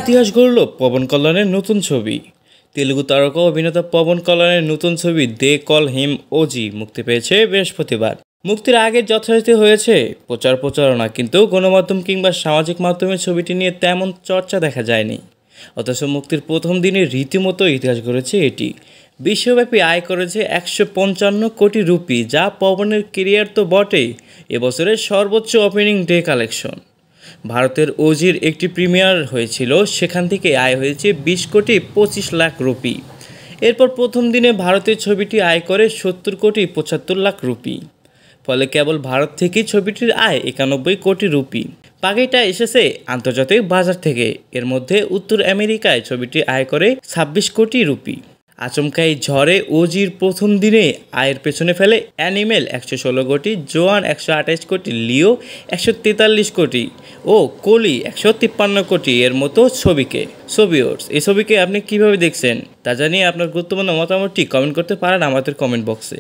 ইতিহাস গড়ল পবন কল্যাণের নতুন ছবি। তেলুগু তারকা অভিনেতা পবন কল্যাণের নতুন ছবি দে কল হিম ওজি মুক্তি পেয়েছে বৃহস্পতিবার। মুক্তির আগে যথারীতি হয়েছে প্রচারণা, কিন্তু গণমাধ্যম কিংবা সামাজিক মাধ্যমে ছবিটি নিয়ে তেমন চর্চা দেখা যায়নি। অথচ মুক্তির প্রথম দিনে রীতিমতো ইতিহাস গড়েছে এটি। বিশ্বব্যাপী আয় করেছে 155 কোটি রুপি, যা পবনের কেরিয়ার তো বটেই, এবছরের সর্বোচ্চ ওপেনিং ডে কালেকশন। ভারতের ওজির একটি প্রিমিয়ার হয়েছিল, সেখান থেকে আয় হয়েছে 20 কোটি 25 লাখ রুপি। এরপর প্রথম দিনে ভারতের ছবিটি আয় করে 70 কোটি 75 লাখ রুপি। ফলে কেবল ভারত থেকেই ছবিটির আয় 91 কোটি রুপি। বাকিটা এসেছে আন্তর্জাতিক বাজার থেকে। এর মধ্যে উত্তর আমেরিকায় ছবিটি আয় করে 26 কোটি রুপি। আচমকা এই ঝড়ে ওজির প্রথম দিনে আয়ের পেছনে ফেলে অ্যানিমেল 116 কোটি, জোয়ান 128 কোটি, লিও 143 কোটি ও কোলি 153 কোটি এর মতো ছবিকে। ভিউয়ার্স, এই ছবিকে আপনি কিভাবে দেখছেন তা জানিয়ে আপনার গুরুত্বপূর্ণ মতামতটি কমেন্ট করতে পারেন আমাদের কমেন্ট বক্সে।